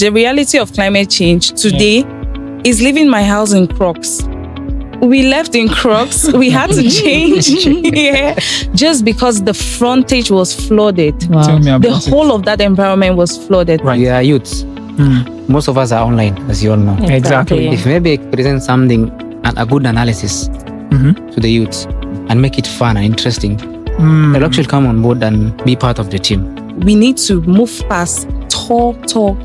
the reality of climate change today is leaving my house in Crocs. We left in Crocs. We had to change just because the frontage was flooded. Wow. The whole of that environment was flooded. Right. We are youths. Most of us are online, as you all know. Exactly. If maybe present something and a good analysis to the youths and make it fun and interesting, they'll actually come on board and be part of the team. We need to move past talk to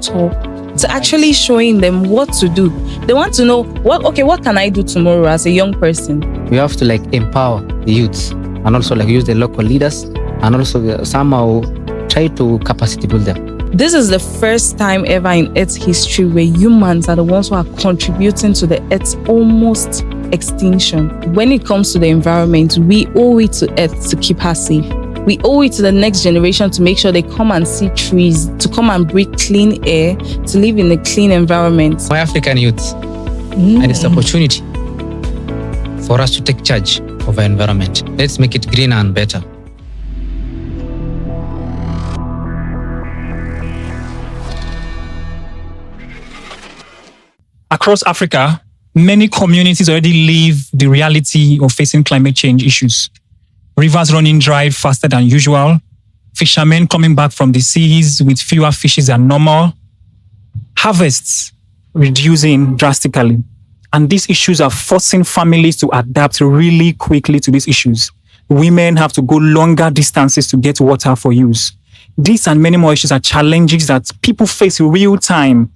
actually showing them what to do. They want to know what can I do tomorrow as a young person? We have to empower the youths and also use the local leaders and also somehow try to capacity build them. This is the first time ever in Earth's history where humans are the ones who are contributing to the Earth's almost extinction. When it comes to the environment, we owe it to Earth to keep her safe. We owe it to the next generation to make sure they come and see trees, to come and breathe clean air, to live in a clean environment. My African youths, and it's an opportunity for us to take charge of our environment. Let's make it greener and better. Across Africa, many communities already live the reality of facing climate change issues. Rivers running dry faster than usual, fishermen coming back from the seas with fewer fishes than normal, harvests reducing drastically. And these issues are forcing families to adapt really quickly to these issues. Women have to go longer distances to get water for use. These and many more issues are challenges that people face in real time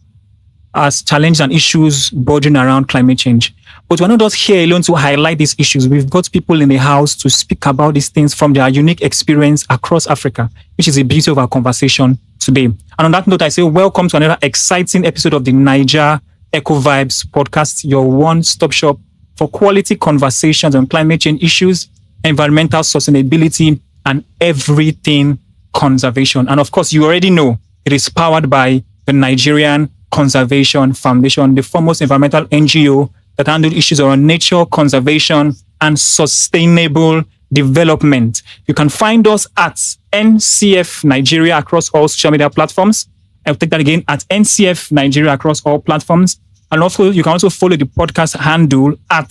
as challenges and issues bordering around climate change. But we're not just here alone to highlight these issues. We've got people in the house to speak about these things from their unique experience across Africa, which is the beauty of our conversation today. And on that note, I say welcome to another exciting episode of the Naija Eco Vibes podcast, your one-stop shop for quality conversations on climate change issues, environmental sustainability, and everything conservation. And of course, you already know it is powered by the Nigerian Conservation Foundation, the foremost environmental NGO that handle issues around nature, conservation, and sustainable development. You can find us at NCF Nigeria across all social media platforms. I'll take that again, at NCF Nigeria across all platforms. And also, you can also follow the podcast handle at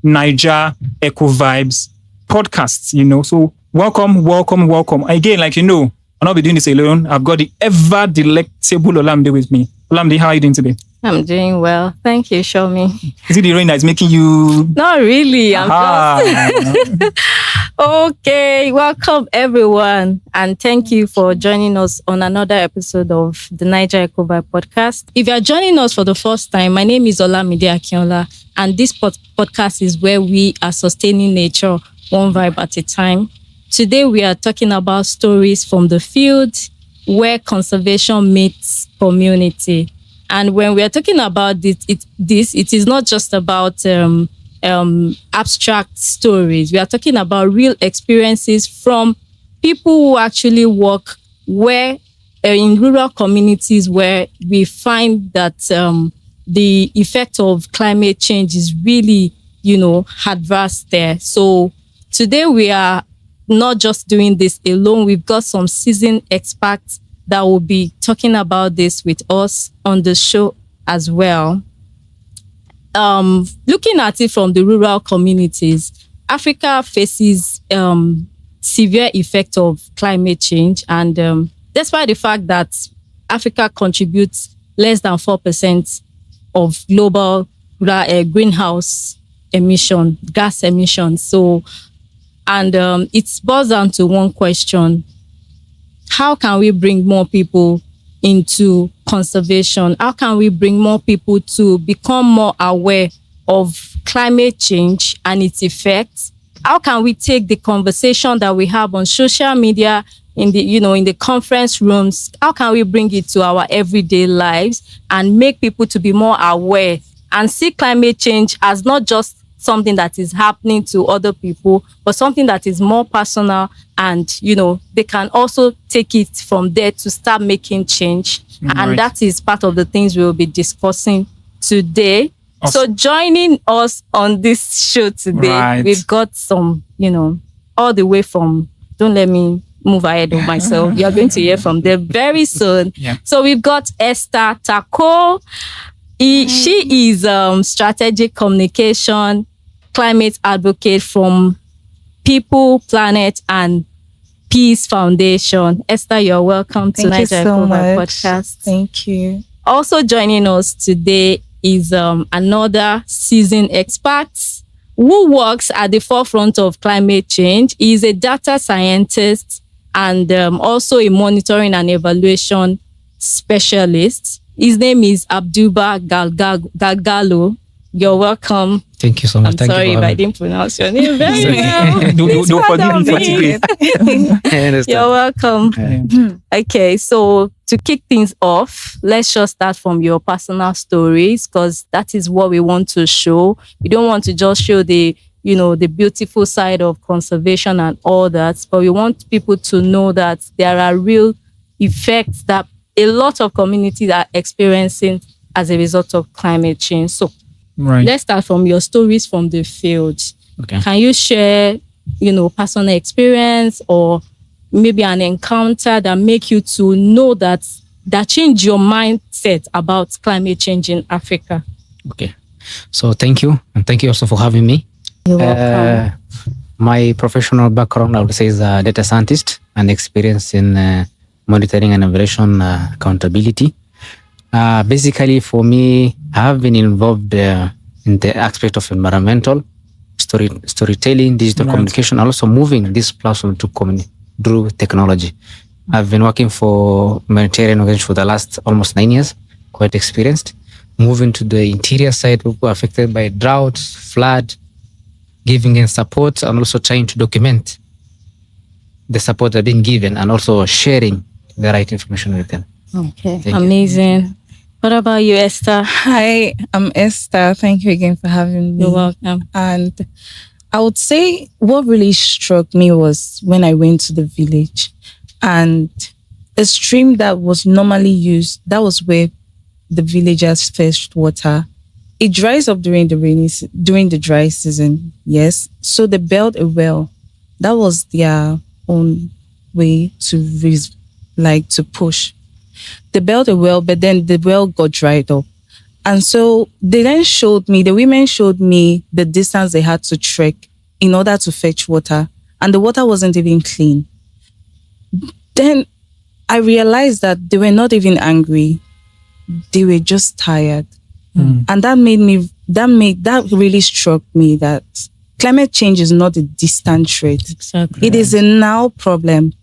Naija Eco Vibes Podcasts, So welcome. Again, I'll not be doing this alone. I've got the ever delectable Olamide with me. Olamide, how are you doing today? I'm doing well. Thank you, Shomi. Is it the rain that is making you... Not really. Okay, welcome everyone. And thank you for joining us on another episode of the Naija Eco Vibes podcast. If you're joining us for the first time, my name is Olamide Akinola, and this podcast is where we are sustaining nature one vibe at a time. Today, we are talking about stories from the field where conservation meets community. And when we are talking about it is not just about abstract stories. We are talking about real experiences from people who actually work where in rural communities where we find that the effect of climate change is really, adverse there. So today we are not just doing this alone. We've got some seasoned experts that will be talking about this with us on the show as well. Looking at it from the rural communities, Africa faces severe effect of climate change. And despite the fact that Africa contributes less than 4% of global greenhouse gas emissions. It boils down to one question: how can we bring more people into conservation? How can we bring more people to become more aware of climate change and its effects? How can we take the conversation that we have on social media, in the conference rooms, how can we bring it to our everyday lives and make people to be more aware and see climate change as not just something that is happening to other people, but something that is more personal, and they can also take it from there to start making change. Right. And that is part of the things we will be discussing today. Awesome. So joining us on this show today, We've got some, all the way from, don't let me move ahead of myself. You're going to hear from them very soon. Yeah. So we've got Esther Takow. She is strategic communication, climate advocate from People, Planet, and Peace Foundation. Esther, you're welcome to Naija Eco Vibes podcast. Thank you. Also joining us today is another seasoned expert who works at the forefront of climate change. He is a data scientist and also a monitoring and evaluation specialist. His name is Abduba Galgalo. You're welcome. Thank you so much. I'm sorry if I didn't pronounce your name very well. Don't forgive me. You're welcome. Okay, so to kick things off, let's just start from your personal stories, because that is what we want to show. We don't want to just show the beautiful side of conservation and all that, but we want people to know that there are real effects that a lot of communities are experiencing as a result of climate change. So let's start from your stories from the field. Okay. Can you share, personal experience or maybe an encounter that make you to know that changed your mindset about climate change in Africa? Okay. So thank you. And thank you also for having me. You're welcome. My professional background, I would say, is a data scientist and experience in monitoring and evaluation accountability. Basically, for me, I have been involved in the aspect of environmental storytelling, digital communication, and also moving this platform to community through technology. I've been working for humanitarian organizations for the last almost 9 years, quite experienced. Moving to the interior side, people affected by droughts, flood, giving them support, and also trying to document the support that's been given, and also sharing the right information with them. Okay, amazing. What about you, Esther? Hi, I'm Esther. Thank you again for having me. You're welcome. And I would say what really struck me was when I went to the village, and a stream that was normally used, that was where the villagers fetched water. It dries up during the dry season, yes. So they built a well. That was their own way to push. They built a well, but then the well got dried up. And so the women showed me the distance they had to trek in order to fetch water. And the water wasn't even clean. Then I realized that they were not even angry. They were just tired. And that really struck me that climate change is not a distant threat. Exactly. It is a now problem.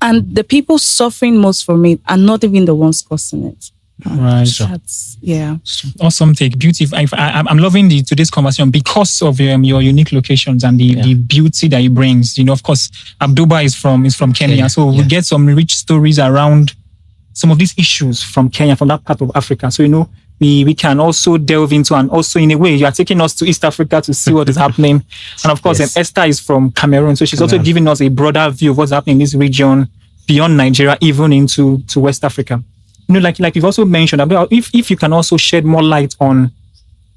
And the people suffering most from it are not even the ones causing it. Right. That's, yeah. Awesome take. Beautiful. I'm loving today's conversation because of your unique locations and the beauty that it brings. Of course, Abduba is from Kenya. So we get some rich stories around some of these issues from Kenya, from that part of Africa. So, we can also delve into, and also in a way, you are taking us to East Africa to see what is happening. And of course, Esther is from Cameroon. So she's also giving us a broader view of what's happening in this region beyond Nigeria, even into West Africa. Like you've also mentioned about if you can also shed more light on,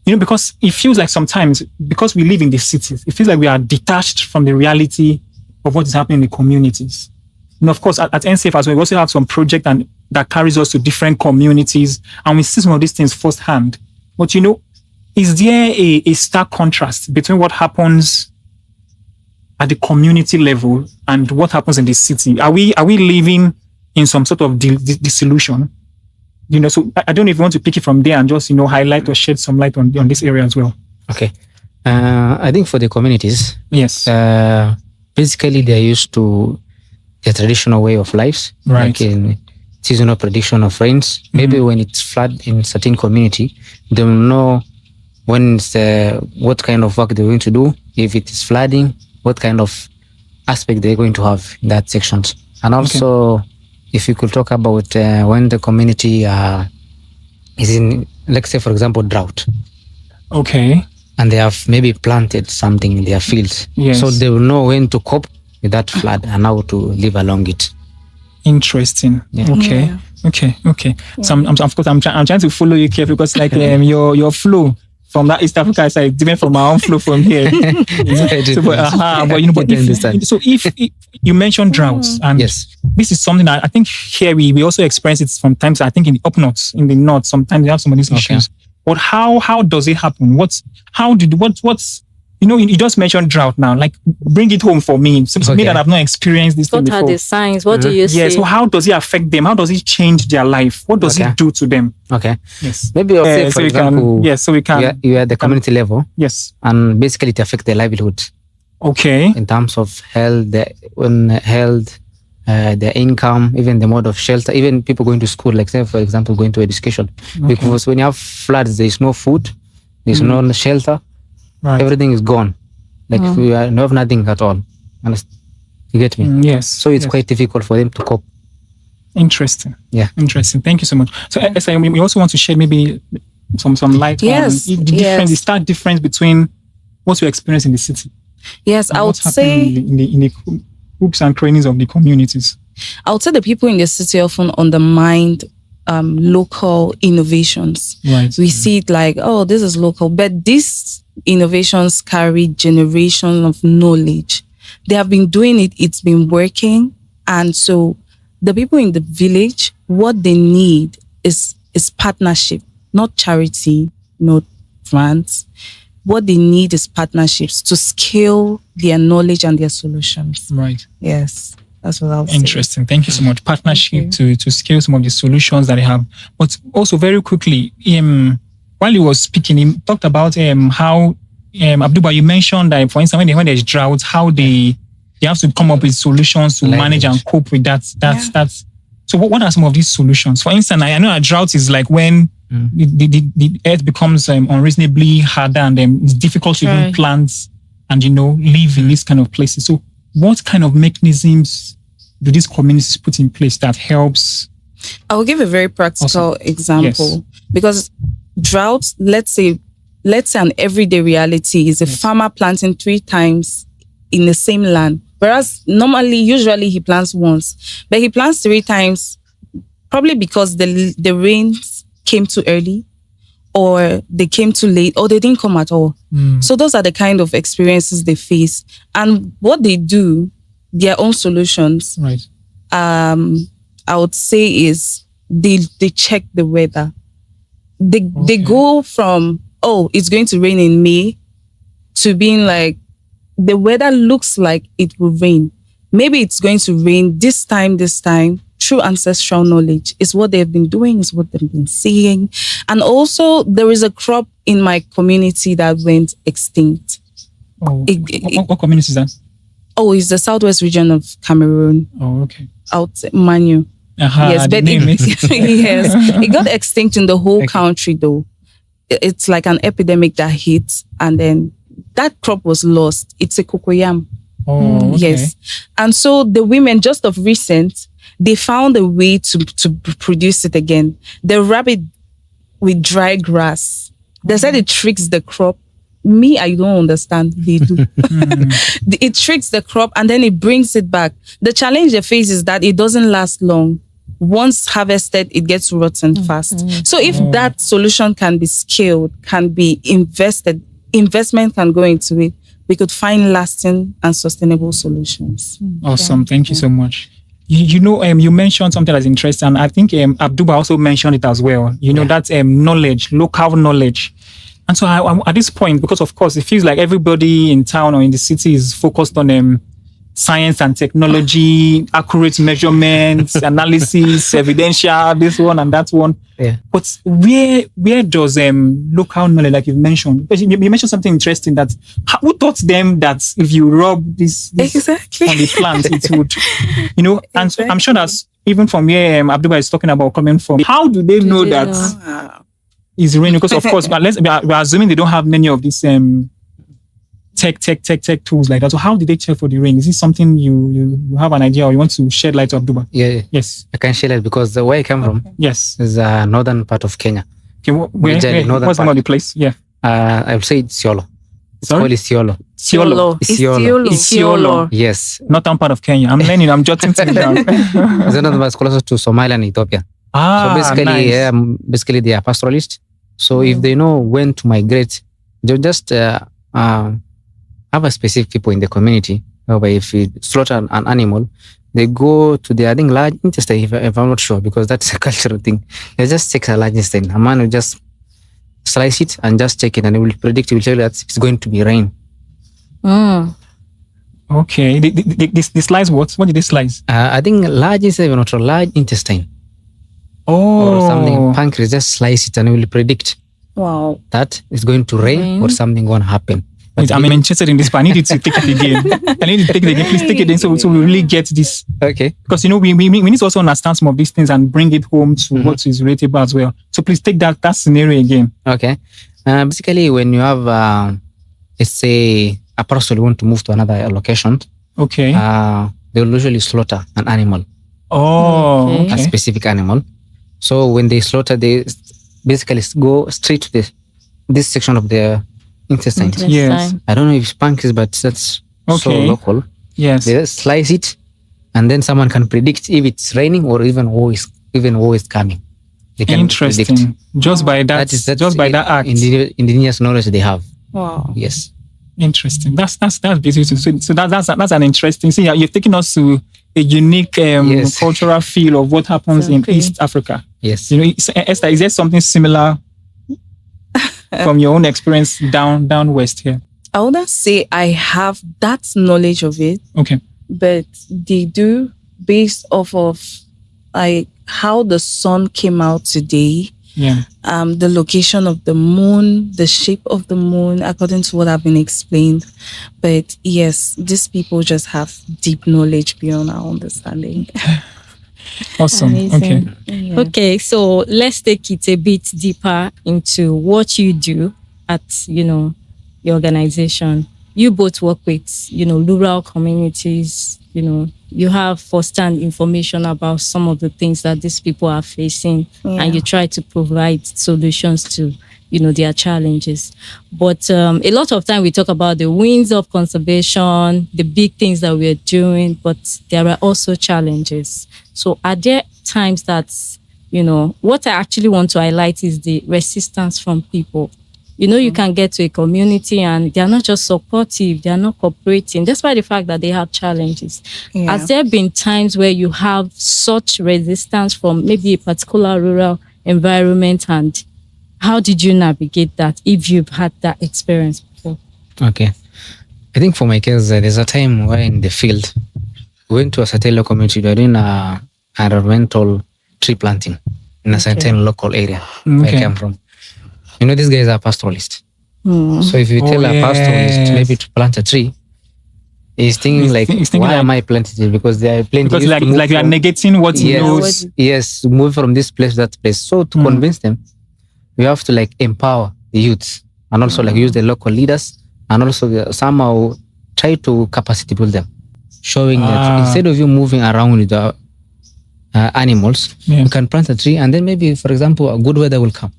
because it feels like sometimes, because we live in the cities, it feels like we are detached from the reality of what is happening in the communities. Of course, at NCF as well, we also have some project that carries us to different communities, and we see some of these things firsthand. But is there a stark contrast between what happens at the community level and what happens in the city? Are we living in some sort of disillusion? So I don't know if you want to pick it from there and just highlight or shed some light on this area as well. Okay, I think for the communities, yes, basically they're used to their traditional way of lives, right? Like in seasonal prediction of rains. Maybe when it's flood in certain community, they will know when it's, what kind of work they're going to do. If it is flooding, what kind of aspect they're going to have in that sections. And also, if you could talk about when the community is in, let's say, for example, drought. Okay. And they have maybe planted something in their fields. Yes. So they will know when to cope with that flood and how to live along it. Interesting. Yeah. Okay. Yeah. Okay. Yeah. So I'm trying to follow you carefully because your flow from that East Africa side, different from our own flow from here. So if you mentioned droughts, and this is something that I think here we also experience it sometimes. I think in the up north, in the north, sometimes they have some of these issues. But how does it happen? You just mentioned drought now. Like, bring it home for me. So me that I've not experienced this thing before. What are the signs? What do you see? Yeah, so how does it affect them? How does it change their life? What does it do to them? Okay. Yes. Maybe I'll say, for example, we can. You are at the community level. Yes. And basically it affects their livelihood. Okay. In terms of health, their income, even the mode of shelter, even people going to school, like say, for example, going to education. Okay. Because when you have floods, there is no food, there is no shelter. Right. Everything is gone. Like we have nothing at all. You get me? Yes. So it's quite difficult for them to cope. Interesting. Yeah. Interesting. Thank you so much. So Esther, we also want to share maybe some light on the stark difference between what we experience in the city. Yes, I would say in the hooks and crannies of the communities. I would say the people in the city often undermine local innovations. Right. We see it like, oh, this is local, but these innovations carry generations of knowledge. They have been doing it, it's been working. And so the people in the village, what they need is partnership, not charity, not grants. What they need is partnerships to scale their knowledge and their solutions. Right. Yes. That's what I'll say. Interesting. Thank you so much. Partnership to scale some of the solutions that they have. But also very quickly, while he was speaking, he talked about how Abduba, you mentioned that, for instance, when there's drought, how they have to come up with solutions to manage and cope with that. So what are some of these solutions? For instance, I know a drought is like when the earth becomes unreasonably harder and it's difficult to even plant and live in these kind of places. So what kind of mechanisms do these communities put in place that helps? I'll give a very practical example because drought, let's say an everyday reality is a farmer planting 3 times in the same land. Whereas usually he plants once, but he plants 3 times, probably because the rains came too early, or they came too late, or they didn't come at all. So those are the kind of experiences they face. And what they do, their own solutions, I would say is they check the weather. They go from, it's going to rain in May, to being like, the weather looks like it will rain. Maybe it's going to rain this time, through ancestral knowledge. Is what they've been doing, is what they've been seeing. And also, there is a crop in my community that went extinct. What community is that? It's the southwest region of Cameroon. Oh, okay. Out Manu. Yes, but it got extinct in the whole country though. It's like an epidemic that hit, and then that crop was lost. It's a cocoyam. Oh, okay. Yes. And so the women, just of recent, they found a way to produce it again. They wrap it with dry grass. They said it tricks the crop. Me, I don't understand. They do. It tricks the crop and then it brings it back. The challenge they face is that it doesn't last long. Once harvested, it gets rotten fast. So if that solution can be scaled, can be invested, investment can go into it, we could find lasting and sustainable solutions. Awesome. Thank you so much. You mentioned something that's interesting. And I think Abduba also mentioned it as well. That's knowledge, local knowledge. And so at this point, because of course, it feels like everybody in town or in the city is focused on science and technology, accurate measurements, analysis, evidential, this one and that one. Yeah. But where does local knowledge, like you've mentioned, you mentioned something interesting that who taught them that if you rub this exactly on the plant, it would, and so I'm sure that's even from where Abduba is talking about coming from. How do they know that it's raining? Because of course, we're assuming they don't have many of these tech tools like that. So how did they check for the rain? Is this something you have an idea or you want to shed light on, Abduba? Yeah. Yes. I can shed light because the where I come from is northern part of Kenya. Okay, what's the name of the place? Yeah. I would say it's Isiolo. It's called Isiolo. Isiolo. Yes. Northern part of Kenya. I'm learning. I'm jotting things down. It's another one closer to Somalia and Ethiopia. So basically, nice. basically they are pastoralists. So if they know when to migrate they just have a specific people in the community, whereby if you slaughter an animal, they go to the, I think, large intestine, if I'm not sure, because that's a cultural thing. They just take a large intestine. A man will just slice it and just check it, and it will predict, it will tell you that it's going to be rain. Okay. They slice what? What did they slice? I think large intestine, not a large intestine. Oh. Or something, pancreas, just slice it and it will predict Wow. that it's going to rain or something going to happen. But I'm interested in this, but I need you to take it again. I need to take it again. Please take it again so we really get this. Okay. Because, we need to also understand some of these things and bring it home to what is relatable as well. So please take that scenario again. Okay. Basically, when you have, let's say, a person want to move to another location, okay, they will usually slaughter an animal. Oh, okay. A specific animal. So when they slaughter, they basically go straight to this section of the intestine. Yes. I don't know if it's pancreas, but that's so local. Yes. They just slice it, and then someone can predict if it's raining or even war is coming. They can Interesting. predict. Just by that, just by that act. Indigenous knowledge they have. Wow. Yes. Interesting. That's beautiful. So that's an interesting. See, you're taking us to a unique cultural feel of what happens in East Africa. Yes. Esther, is there something similar from your own experience down west here? I wouldn't say I have that knowledge of it. Okay. But they do, based off of like how the sun came out today. Yeah. The location of the moon, the shape of the moon, according to what I've been explained. But yes, these people just have deep knowledge beyond our understanding. Awesome. Amazing. Okay. Yeah. Okay, so let's take it a bit deeper into what you do at, your organization. You both work with, rural communities, you have first-hand information about some of the things that these people are facing, and you try to provide solutions to, their challenges. But a lot of time we talk about the wins of conservation, the big things that we're doing, but there are also challenges. So are there times that, what I actually want to highlight is the resistance from people. You can get to a community and they're not just supportive, they're not cooperating, despite the fact that they have challenges. Yeah. Has there been times where you have such resistance from maybe a particular rural environment, and how did you navigate that if you've had that experience before? Okay. I think for my case, there's a time where in the field, we went to a certain local community, we were doing environmental tree planting in a certain local area where I came from. These guys are pastoralists. So if you tell a pastoralist maybe to plant a tree, he's thinking why am I planting it? Because they are planting because like you are negating what he knows. Yes, move from this place to that place. So to convince them, we have to empower the youths and also use the local leaders and also somehow try to capacity build them, showing that instead of you moving around with the animals, you can plant a tree and then maybe, for example, a good weather will come.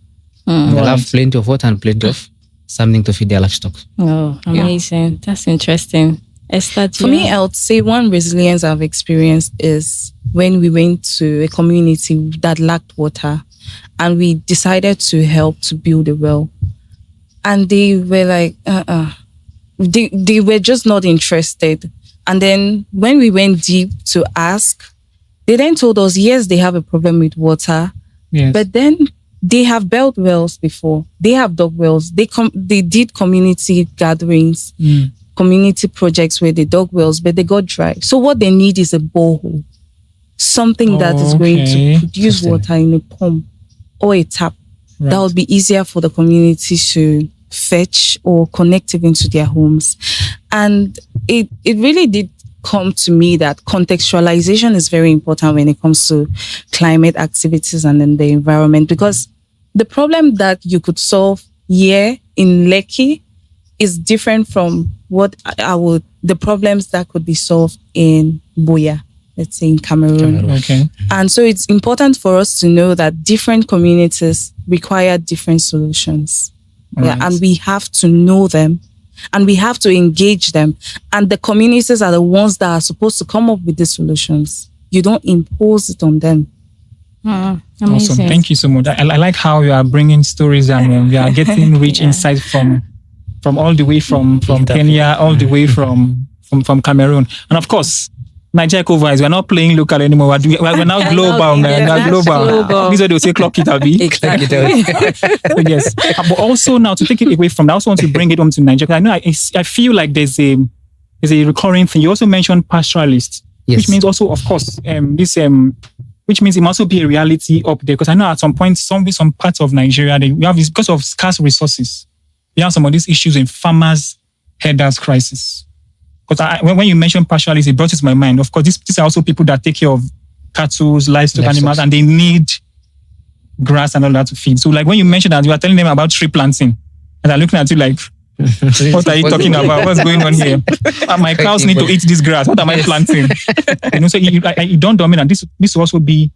They'll have plenty of water and plenty of something to feed their livestock. Oh, amazing. Yeah. That's interesting. Esther, for me, I would say one resilience I've experienced is when we went to a community that lacked water and we decided to help to build a well. And they were like, They were just not interested. And then when we went deep to ask, they then told us, yes, they have a problem with water. Yes. But then they have built wells before. They have dug wells. They did community gatherings, community projects where they dug wells, but they got dry. So what they need is a borehole, something that is going to produce water in a pump or a tap. Right. That would be easier for the community to fetch or connect even to their homes. And it really did come to me that contextualization is very important when it comes to climate activities and in the environment, because the problem that you could solve here in Lekki is different from the problems that could be solved in Buea, let's say in Cameroon. Okay. And so it's important for us to know that different communities require different solutions. Right. Yeah, and we have to know them and we have to engage them. And the communities are the ones that are supposed to come up with the solutions. You don't impose it on them. Awesome. Thank you so much. I like how you are bringing stories and we are getting rich insights from from all the way from Kenya, all the way from Cameroon. And of course, Naija Eco Vibes, we're not playing local anymore. We're now global, man. We're global. These are they say clock it, Abi. Exactly. Yes. But also now to take it away from that, I also want to bring it home to Nigeria. I know I feel like there's a recurring thing. You also mentioned pastoralist, Yes. which means also, of course, which means it must also be a reality up there. Because I know at some point, some parts of Nigeria, we have this, because of scarce resources, we have some of these issues in farmers' herders crisis. Because when you mentioned pastoralists, it brought it to my mind. Of course, these are also people that take care of cattle, livestock, animals, and they need grass and all that to feed. So like when you mentioned that, you are telling them about tree planting, and they're looking at you like, what are you talking about? What's going on here? My cows need to eat this grass. What am I planting? So you don't dominate. This will also be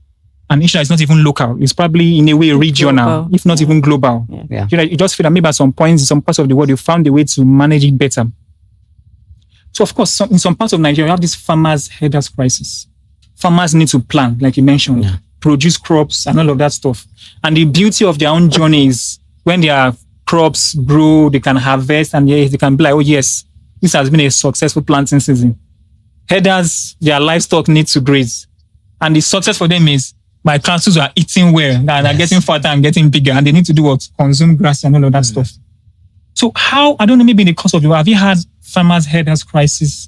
an issue that's not even local. It's probably in a way regional, if not even global. Yeah. You just feel that maybe at some points, in some parts of the world, you found a way to manage it better. So of course, in some parts of Nigeria, you have this farmers' herders crisis. Farmers need to plant, like you mentioned, produce crops and all of that stuff. And the beauty of their own journey is when their crops grow, they can harvest, and they can be like, oh yes, this has been a successful planting season. Herders, their livestock need to graze. And the success for them is my cattle are eating well, and they're getting fatter and getting bigger, and they need to do what? Consume grass and all of that stuff. So how, I don't know, maybe in the course of the world, have you had farmers' herders crisis?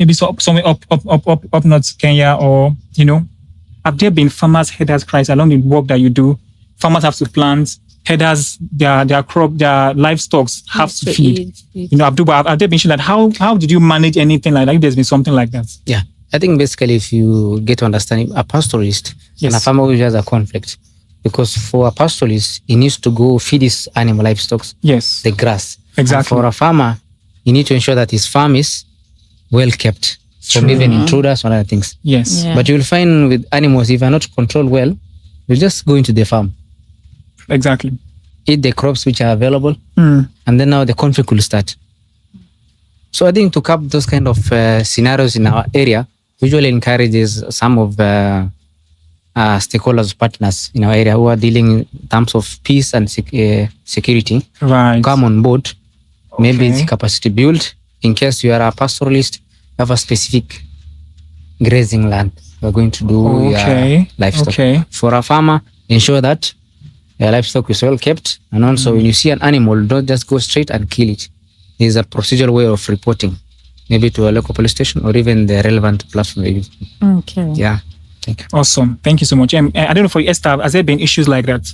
Maybe somewhere up north Kenya, or, have there been farmers' herders crisis along the work that you do? Farmers have to plant, herders, their crop, their livestock have to feed. Abduba, have there been issues that how did you manage anything like that? If there's been something like that? Yeah. I think basically if you get to understand a pastoralist and a farmer who has a conflict, because for a pastoralist, he needs to go feed his animal livestock, the grass. Exactly. And for a farmer, you need to ensure that his farm is well kept from even intruders or other things. Yes. Yeah. But you'll find with animals, if they're not controlled well, you just go into the farm, Exactly. eat the crops which are available, and then now the conflict will start. So I think to cap those kind of scenarios in our area, usually encourages some of stakeholders, partners in our area who are dealing in terms of peace and security, Right. come on board. Maybe it's capacity build. In case you are a pastoralist, you have a specific grazing land. You're going to do your livestock. Okay. For a farmer, ensure that your livestock is well kept. And also when you see an animal, don't just go straight and kill it. There's a procedural way of reporting, maybe to a local police station or even the relevant platform. Okay. Yeah. Thank you. Awesome. Thank you so much. I don't know for you, Esther, has there been issues like that?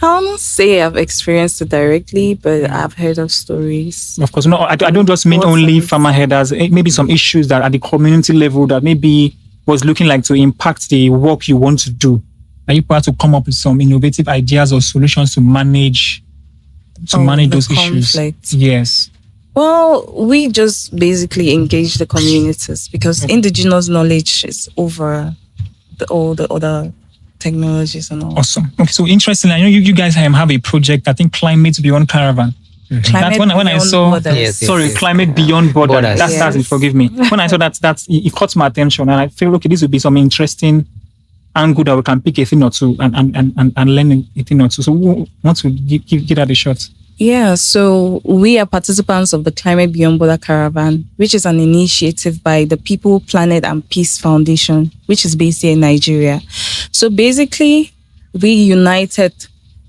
I won't say I've experienced it directly, but I've heard of stories. Of course, no. I don't just mean only farmer herders. Maybe some issues that at the community level that maybe was looking like to impact the work you want to do. Are you part to come up with some innovative ideas or solutions to manage those issues? Yes. Well, we just basically engage the communities because indigenous knowledge is over all the other technologies and all. Awesome. Okay, so interesting. I know you guys have a project, I think Climate Beyond Caravan. Climate When I saw, Borders. Climate Beyond Borders. That's it, forgive me. When I saw that, it caught my attention and I feel, okay, this would be some interesting angle that we can pick a thing or two and learn a thing or two. So we want to give that a shot. Yeah, so we are participants of the Climate Beyond Border Caravan, which is an initiative by the People, Planet and Peace Foundation, which is based here in Nigeria. So basically, we united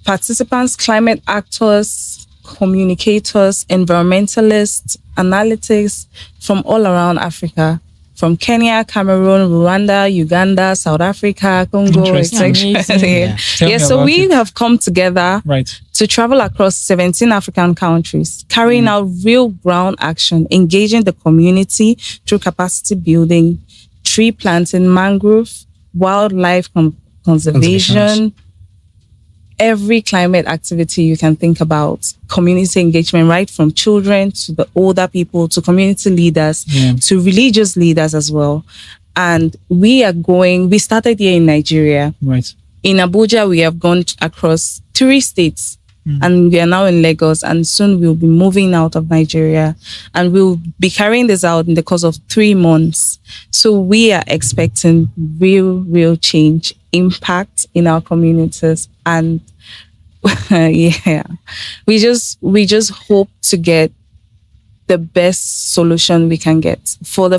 participants, climate actors, communicators, environmentalists, analytics from all around Africa, from Kenya, Cameroon, Rwanda, Uganda, South Africa, Congo, etc. So we have come together to travel across 17 African countries, carrying out real ground action, engaging the community through capacity building, tree planting, mangrove, wildlife conservation, every climate activity you can think about, community engagement, right from children to the older people, to community leaders, to religious leaders as well. And we started here in Nigeria. Right. In Abuja, we have gone across 3 states and we are now in Lagos, and soon we'll be moving out of Nigeria and we'll be carrying this out in the course of 3 months. So we are expecting real change, impact in our communities, and Yeah. We just hope to get the best solution we can get for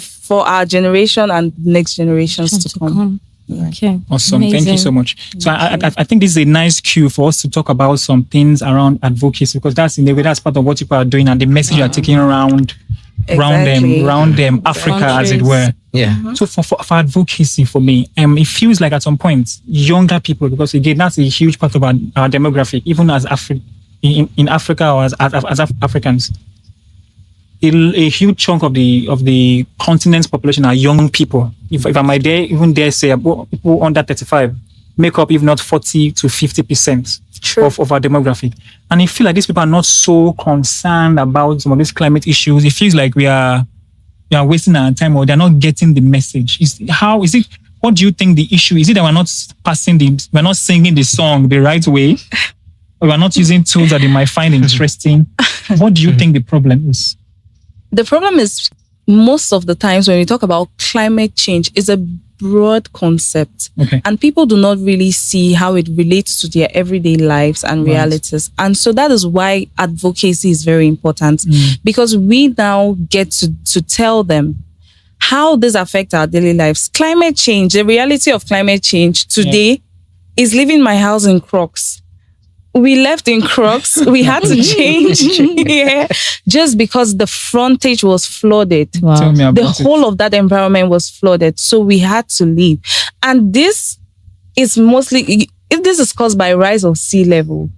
our generation and next generations to come. Okay. Awesome. Amazing. Thank you so much. So I think this is a nice cue for us to talk about some things around advocacy, because that's in a way, that's part of what people are doing and the message you are taking around Exactly. them, Africa, as it were. Yeah. So for advocacy, for me, it feels like at some point, younger people, because again, that's a huge part of our demographic, even as in Africa or as Africans. A huge chunk of the continent's population are young people. If I might even dare say, people under 35 make up, if not 40 to 50% of our demographic. And I feel like these people are not so concerned about some of these climate issues. It feels like we are wasting our time, or they're not getting the message. What do you think the issue is? Is it that we're not singing the song the right way? Or we're not using tools that they might find interesting? What do you think the problem is? The problem is, most of the times when we talk about climate change, it's a broad concept. Okay. And people do not really see how it relates to their everyday lives and realities. And so that is why advocacy is very important, because we now get to tell them how this affects our daily lives. Climate change, the reality of climate change today is leaving my house in Crocs. We left in Crocs. We had to change just because the frontage was flooded. Wow. Tell me about The it. whole of that environment was flooded. So we had to leave. And this is caused by rise of sea level.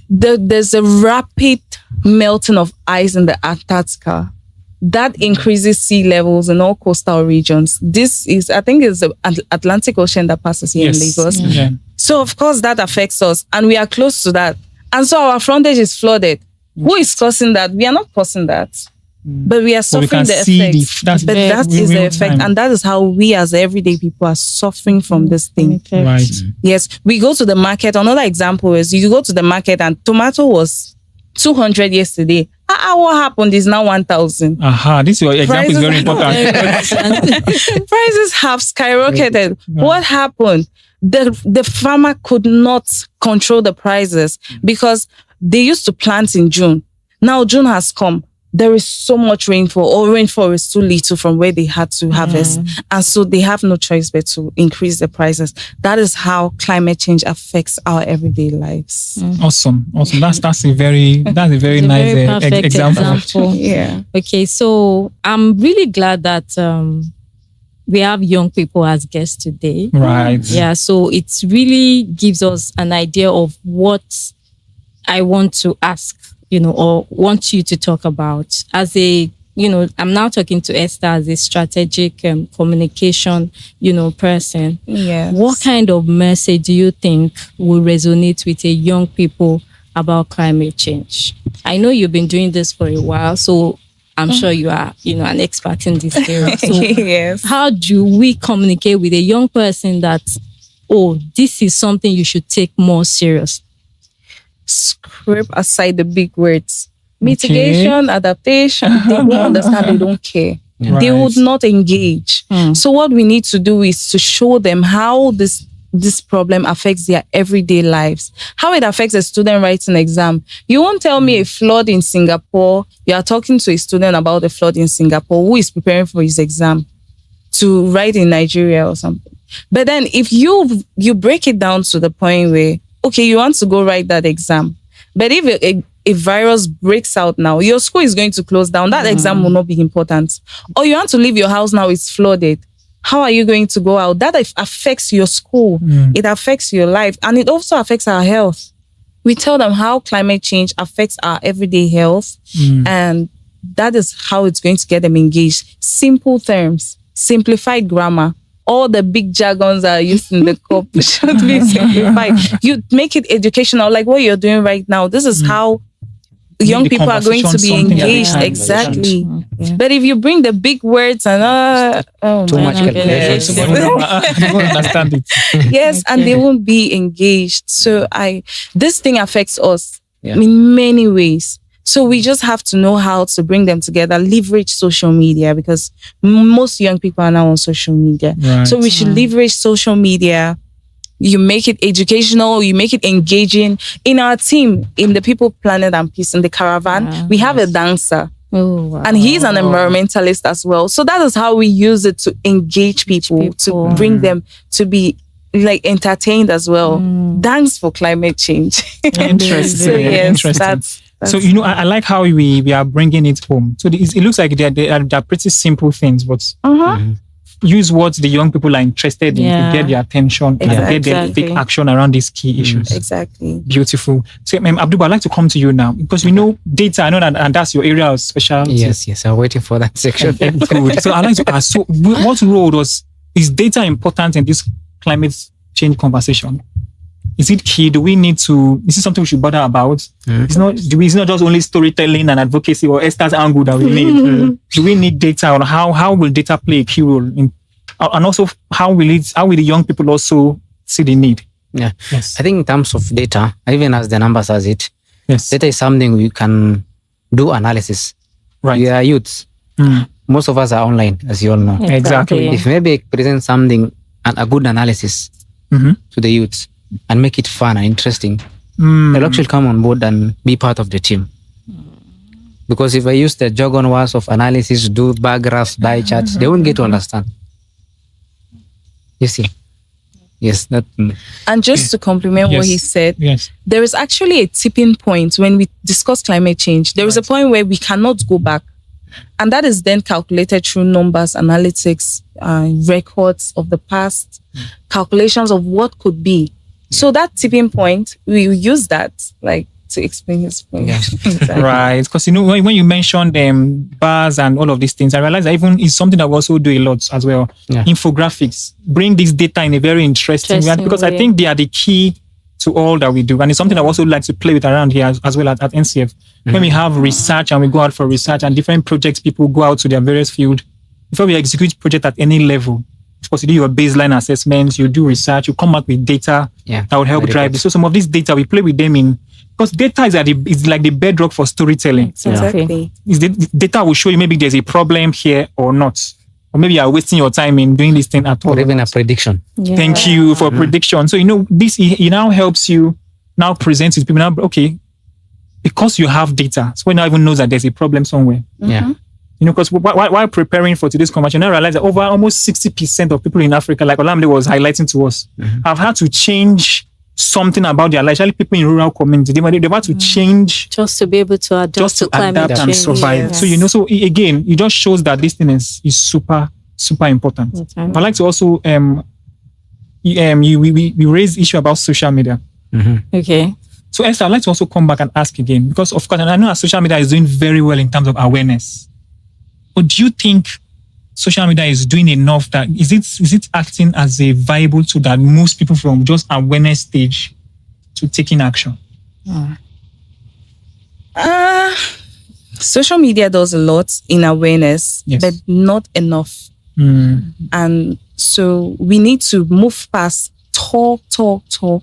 There's a rapid melting of ice in the Antarctica. That increases sea levels in all coastal regions. I think it's the Atlantic Ocean that passes here in Lagos. Yeah. So of course that affects us, and we are close to that. And so our frontage is flooded. Who is causing that? We are not causing that. But we are suffering the effects. That is the effect. And that is how we as everyday people are suffering from this thing. Right. Yes. We go to the market. Another example is you go to the market and tomato was 200 yesterday. What happened is now 1,000. This your example is very important. Prices have skyrocketed. What happened? The farmer could not control the prices because they used to plant in June. Now June has come. There is so much rainfall, or rainfall is too little from where they had to harvest. And so they have no choice but to increase the prices. That is how climate change affects our everyday lives. Awesome. That's a very nice perfect example. Yeah. Okay, so I'm really glad that we have young people as guests today. Right. Yeah, so it really gives us an idea of what I want to ask, or want you to talk about. I'm now talking to Esther as a strategic communication, person. Yes. What kind of message do you think will resonate with young people about climate change? I know you've been doing this for a while, so I'm sure you are, an expert in this area. So Yes. how do we communicate with a young person that, this is something you should take more serious? Scrape aside the big words. Mitigation, adaptation. They don't understand, they don't care. Right. They would not engage. So what we need to do is to show them how this problem affects their everyday lives, how it affects a student writing exam. You won't tell me a flood in Singapore. You are talking to a student about a flood in Singapore who is preparing for his exam to write in Nigeria or something. But then if you break it down to the point where, okay, you want to go write that exam, but if a virus breaks out now, your school is going to close down. That exam will not be important. Or you want to leave your house now, it's flooded. How are you going to go out? That affects your school. It affects your life. And it also affects our health. We tell them how climate change affects our everyday health. And that is how it's going to get them engaged. Simple terms, simplified grammar. All the big jargons that are used in the COP should be simplified. You make it educational, like what you're doing right now. This is how young people are going to be engaged. Exactly. But if you bring the big words and Too much calculation. I don't understand it. yes, and they won't be engaged. So this thing affects us Yeah. in many ways. So we just have to know how to bring them together, leverage social media, because most young people are now on social media. Right. So we should leverage social media You make it educational, you make it engaging. In our team, in the People, Planet and Peace, in the caravan, we have a dancer. Oh, wow. And he's an environmentalist as well. So that is how we use it to engage people. To bring them to be like entertained as well. Dance for climate change. Interesting. So yes, Interesting. that's So, I like how we are bringing it home. So it looks like they're pretty simple things, but use what the young people are interested in to get their attention and get them to take action around these key issues. Exactly. Beautiful. So, Abduba, I'd like to come to you now because we know data, I know that, and that's your area of specialty. Yes, I'm waiting for that section. Good. So I'd like to ask, so what role is data important in this climate change conversation? Is it key? Do we need to, this is something we should bother about? It's not just only storytelling and advocacy or Esther's angle that we need. Do we need data, or how will data play a key role in, and also how will the young people also see the need? Yeah. Yes. I think in terms of data, even as the number says it, Yes. data is something we can do analysis. Right. We are youths. Most of us are online, as you all know. Exactly. If maybe present something and a good analysis to the youths and make it fun and interesting, they'll actually come on board and be part of the team. Because if I use the jargon words of analysis, do bar graphs, die charts, they won't get to understand. You see? Yes. And just to complement what he said, Yes. there is actually a tipping point when we discuss climate change. There is a point where we cannot go back. And that is then calculated through numbers, analytics, records of the past, calculations of what could be. So that tipping point, we use that to explain his point. Yeah. Exactly. Right. Because when you mentioned bars and all of these things, I realized that even it's something that we also do a lot as well. Yeah. Infographics. Bring this data in a very interesting way, because I think they are the key to all that we do. And it's something I also like to play with around here as well at NCF. When we have research and we go out for research and different projects, people go out to their various field. Before we execute project at any level, of course, you do your baseline assessments, you do research, you come up with data that will help drive this. So some of this data, we play with them in, because data is like the bedrock for storytelling. Exactly. The data will show you maybe there's a problem here or not. Or maybe you're wasting your time in doing this thing at all. Or even a prediction. Yeah. Thank you for prediction. So, this it now helps you now present to people now, okay, because you have data, so we now even know that there's a problem somewhere. Yeah. Because while preparing for today's conversation, I realized that over almost 60% of people in Africa, like Olamide was highlighting to us, have had to change something about their life, especially people in rural communities. They've had to change just to be able to adjust to climate change and survive. Yes. So, so again, it just shows that this thing is super, super important. I'd like to also, we raised issue about social media. Okay. So Esther, I'd like to also come back and ask again, because of course, and I know that social media is doing very well in terms of awareness. But do you think social media is doing enough? That is it acting as a viable tool that moves people from just awareness stage to taking action? Social media does a lot in awareness, but not enough. And so we need to move past talk to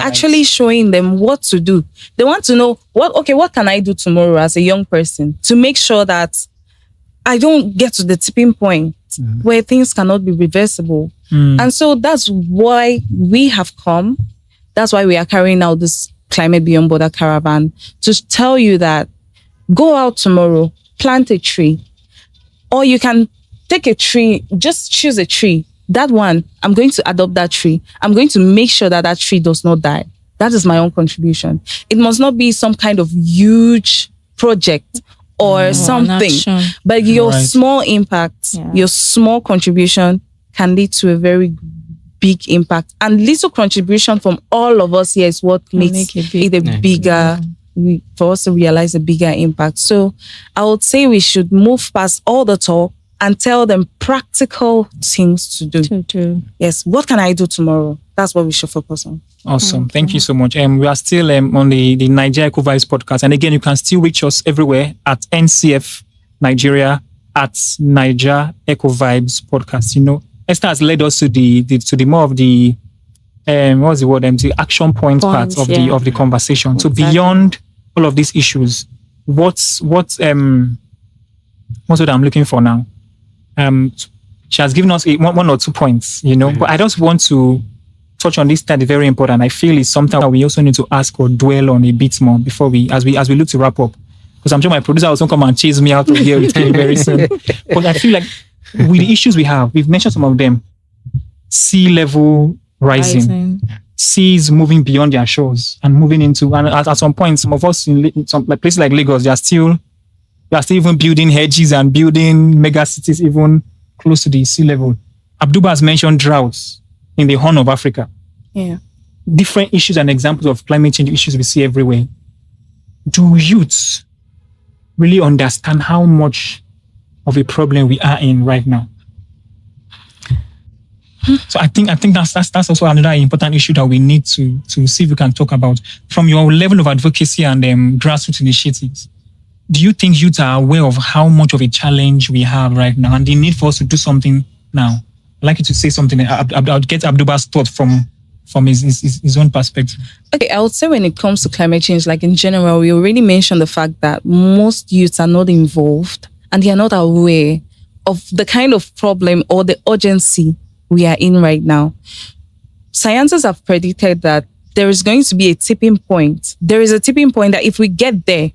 actually showing them what to do. They want to know what can I do tomorrow as a young person to make sure that I don't get to the tipping point where things cannot be reversible. And so that's why we have come. That's why we are carrying out this Climate Beyond Border Caravan, to tell you that go out tomorrow, plant a tree, or you can take a tree, just choose a tree. That one, I'm going to adopt that tree. I'm going to make sure that tree does not die. That is my own contribution. It must not be some kind of huge project or something, but your small impact, your small contribution can lead to a very big impact. And little contribution from all of us here is what makes it a bigger, for us to realize a bigger impact. So I would say we should move past all the talk and tell them practical things to do. Yes, what can I do tomorrow? That's what we should focus on. Awesome. Thank you so much. We are still on the Naija Eco Vibes podcast. And again, you can still reach us everywhere at NCF Nigeria, at Naija Eco Vibes podcast. Esther has led us to the more of the what's the word? The action points part of the conversation. Exactly. So beyond all of these issues, what's what I'm looking for now? She has given us one or two points, but I just want to touch on this that is very important. I feel it's something that we also need to ask or dwell on a bit more before as we look to wrap up. Because I'm sure my producer will come and chase me out of here with me very soon. But I feel like with the issues we have, we've mentioned some of them. Sea level rising. Seas moving beyond their shores and moving into, and at some point, some of us in some like places like Lagos, they are still even building hedges and building mega cities even close to the sea level. Abduba has mentioned droughts in the Horn of Africa. Yeah. Different issues and examples of climate change issues we see everywhere. Do youths really understand how much of a problem we are in right now? So I think that's also another important issue that we need to see if we can talk about from your level of advocacy and grassroots initiatives. Do you think youth are aware of how much of a challenge we have right now and the need for us to do something now? I'd like you to say something. I'll get Abduba's thought from his own perspective. Okay, I would say when it comes to climate change, like in general, we already mentioned the fact that most youths are not involved and they are not aware of the kind of problem or the urgency we are in right now. Scientists have predicted that there is going to be a tipping point. There is a tipping point that if we get there,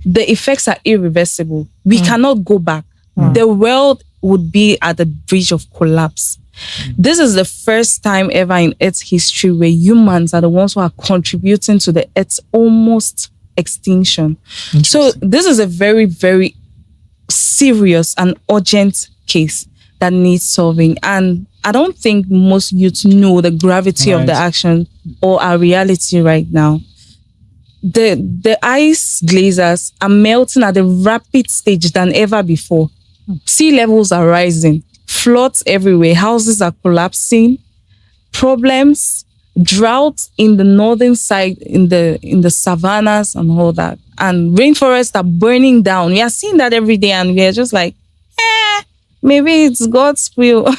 the effects are irreversible. We cannot go back. The world would be at the verge of collapse. This is the first time ever in Earth's history where humans are the ones who are contributing to the Earth's almost extinction. So this is a very, very serious and urgent case that needs solving. And I don't think most youths know the gravity of the action or our reality right now. The ice glaciers are melting at a rapid stage than ever before. Sea levels are rising, floods everywhere, houses are collapsing, problems, drought in the northern side, in the savannas and all that. And rainforests are burning down. We are seeing that every day and we are just like, maybe it's God's will.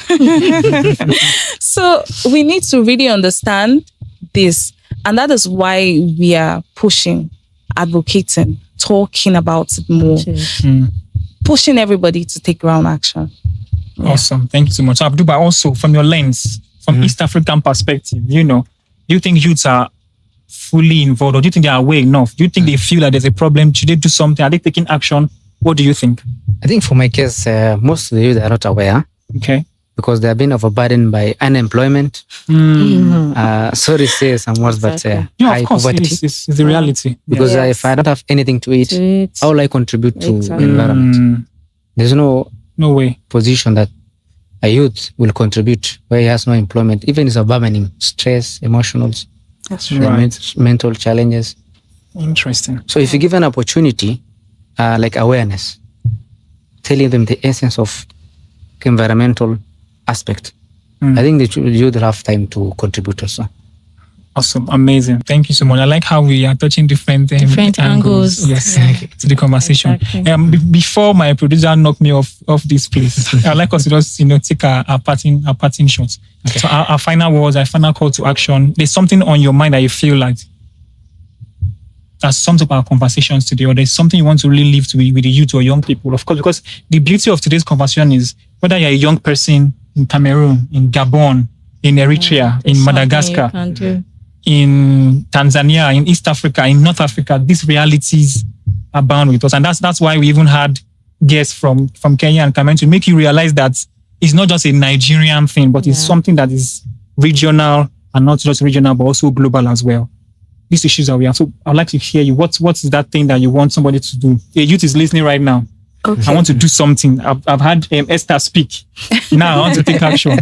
So we need to really understand this. And that is why we are pushing, advocating, talking about it more, pushing everybody to take ground action. Awesome. Thank you so much. So Abduba, also from your lens, from East African perspective, do you think youths are fully involved or do you think they are aware enough? Do you think they feel that there's a problem? Should they do something? Are they taking action? What do you think? I think for my case, most of the youth are not aware. Okay. Because they have been overburdened by unemployment. Sorry to say some words, but high of course, poverty. It's the reality. Because if I don't have anything to eat, how will I contribute to the environment? There's no way position that a youth will contribute where he has no employment. Even it's overburdening, stress, emotionals, mental challenges. Interesting. So if you give an opportunity, like awareness, telling them the essence of environmental aspect, I think the youth will have time to contribute also. Awesome. Amazing. Thank you so much. I like how we are touching different angles. Yes, to the conversation. Exactly. Before my producer knocked me off this place, I'd like us to just take our parting shots. Okay. So our final words, our final call to action. There's something on your mind that you feel like that sums up our conversations today, or there's something you want to really leave with the youth or young people, of course, because the beauty of today's conversation is whether you're a young person in Cameroon, in Gabon, in Eritrea, in Madagascar, in Tanzania, in East Africa, in North Africa, these realities are bound with us. And that's why we even had guests from Kenya and Cameroon to make you realize that it's not just a Nigerian thing, but it's something that is regional, and not just regional, but also global as well. These issues that we have. So I'd like to hear you. What's that thing that you want somebody to do? A youth is listening right now. Okay. I want to do something. I've had Esther speak. Now I want to take action.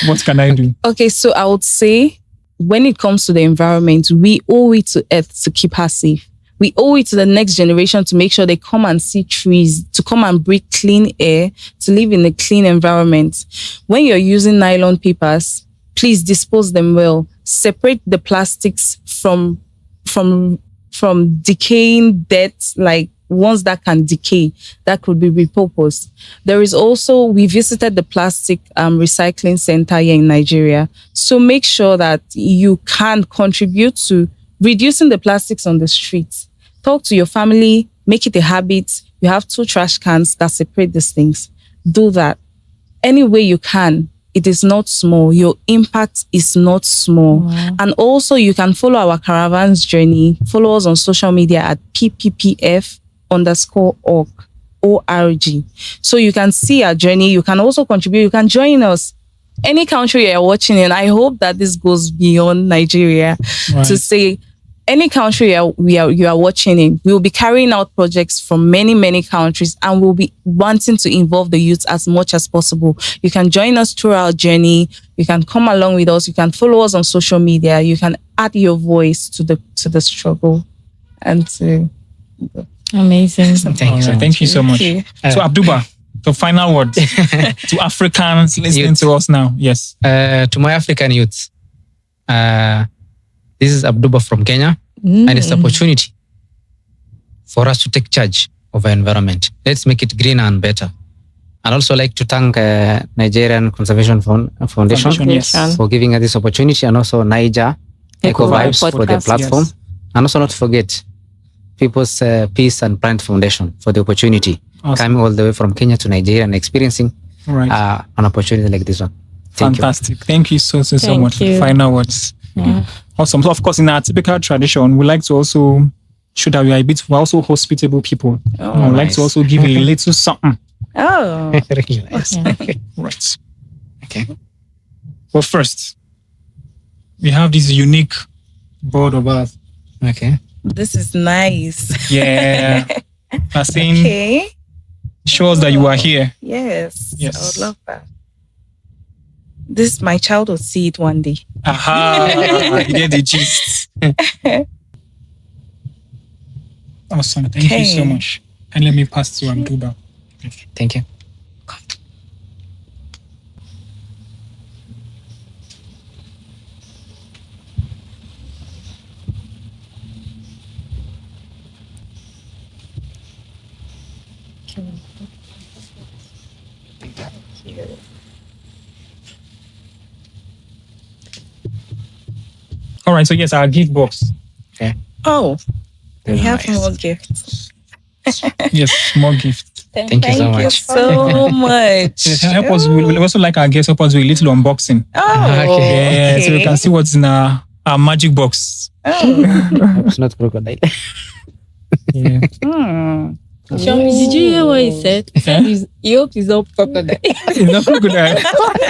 What can I do? Okay, so I would say when it comes to the environment, we owe it to Earth to keep her safe. We owe it to the next generation to make sure they come and see trees, to come and breathe clean air, to live in a clean environment. When you're using nylon papers, please dispose them well. Separate the plastics from decaying dead, like ones that can decay, that could be repurposed. There is also, we visited the plastic recycling center here in Nigeria. So make sure that you can contribute to reducing the plastics on the streets. Talk to your family, make it a habit. You have 2 trash cans that separate these things. Do that. Any way you can. it is not small. Your impact is not small. Wow. And also you can follow our caravans journey. Follow us on social media at PPPF_org. ORG. So you can see our journey. You can also contribute. You can join us. Any country you're watching in, I hope that this goes beyond Nigeria to say any country you are watching in, we will be carrying out projects from many, many countries, and we'll be wanting to involve the youth as much as possible. You can join us through our journey. You can come along with us. You can follow us on social media. You can add your voice to the struggle and to... Amazing. Thank you so much. So Abduba, the final words to Africans listening to us now. Yes. To my African youth, this is Abduba from Kenya, and it's an opportunity for us to take charge of our environment. Let's make it greener and better. I'd also like to thank Nigerian Conservation Foundation yes. for giving us this opportunity, and also Naija Eco Vibes for the platform. Yes. And also not forget People's Peace and Planet Foundation for the opportunity. Awesome. Coming all the way from Kenya to Nigeria and experiencing an opportunity like this one. Fantastic. Thank you so much for the final words. Yeah. Awesome. So of course, in our typical tradition, we like to also show that we're also hospitable people. We like to also give a little something. Oh. Really nice. Right. Okay. But first, we have this unique board of ours. Okay. This is nice. Yeah. I think Okay. shows that you are here. Yes. Yes. I would love that. This, my child will see it one day. Aha. You get the gist. Awesome. Thank you so much. And let me pass to Abduba. Thank you. All right. So yes, our gift box. Okay. Oh, we have Nice. more gifts. Yes, more gift. Thank you so much. so much. Yes, help us. We also like our guests help us with a little unboxing. Oh, Yeah, so you can see what's in our magic box. It's not crocodile. Yeah. Shomi, did you hear what he said? He said he hopes he's not crocodile. It's not crocodile.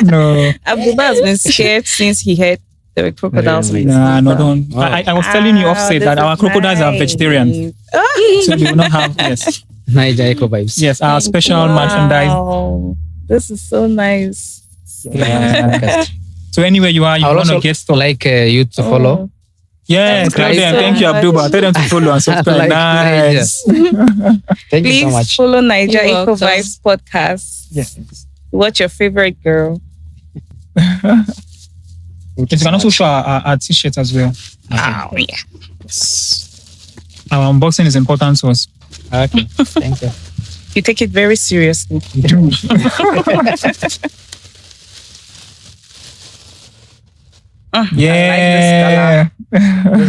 No. Abduba has been scared since he heard there were crocodiles. Really? Nah, no, don't. I was telling you offset that our crocodiles are vegetarians. So they will not have, yes. Naija Eco Vibes. Yes, our special merchandise. This is so nice. Yeah. So anywhere you are, you I would want to also get stuff. like you to follow. Yes, tell Subscribe. them. Thank you, Abduba. Tell them to follow and subscribe. Like Nice. Thank Please you so much. follow Naija You're Eco welcome. Vibes podcast. Yes. What's your favorite girl? You can also show our t-shirt as well. Oh, yeah. Yes. Our unboxing is important to us. Okay. Thank you. You take it very seriously. Yeah.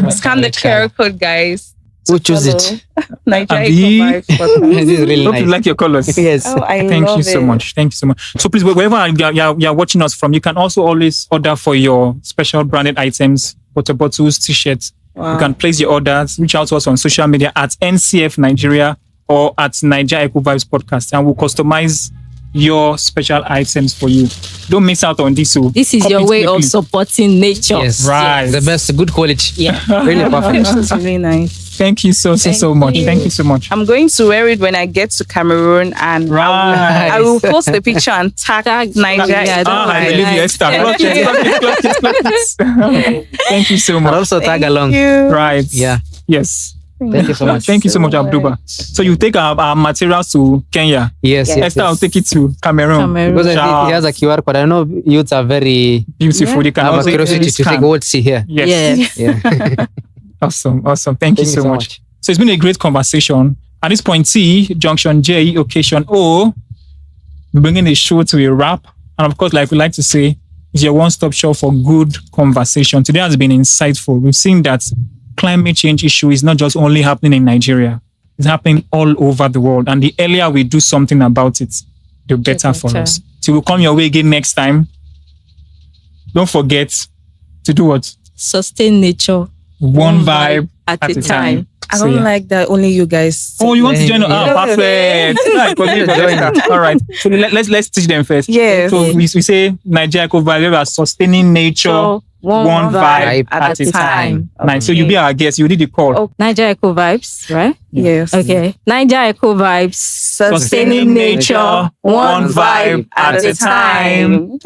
Scan the QR code, guys. Who choose it? Naija Abi. Eco Vibes podcast. This is really Hope nice. you like your colors. Yes. Oh, I Thank love you so it. much. Thank you so much. So please, wherever you're watching us from, you can also always order for your special branded items, water bottles, t-shirts. Wow. You can place your orders, reach out to us on social media at NCF Nigeria or at Naija Eco Vibes Podcast, and we'll customize your special items for you. Don't miss out on this. So This is copy your it way of quickly. supporting nature. Yes. Right. The best, good quality. Yeah. Really perfect. This is really nice. Thank you so much. you. Thank you so much. I'm going to wear it when I get to Cameroon, and Right. I will post a picture and tag Naija. Yeah, Eco I Vibes. believe you, Esther. Clock it. Thank you so And much. also tag along. Thank you. Right. Yeah. Yes. Thank you so much. Thank you so much, Abduba. So you take our materials to Kenya. Yes. Yes. Esther will yes. take it to Cameroon. Because I think he has a QR code. I know youths are very Beautiful. You can have a also curiosity to scan. take what's here. Yes. Yeah. Awesome. Thank you so much. So it's been a great conversation. At this point, T, Junction J, Occasion O, we're bringing the show to a wrap. And of course, like we like to say, it's your one-stop shop for good conversation. Today has been insightful. We've seen that climate change issue is not just only happening in Nigeria. It's happening all over the world. And the earlier we do something about it, the better for us. So we'll come your way again next time don't forget to do what? Sustain nature. One vibe at a time. I don't like that only you guys. Oh, you want to join? Yeah. Perfect. All right. So let's teach them first. Yes. So we say Naija Eco Vibes, we are sustaining nature So, one vibe at a time. Nice. So you be our guest. You did the call. Oh. Naija Eco Vibes, right? Yes. Okay. Naija Eco Vibes. Sustaining nature one vibe at a time.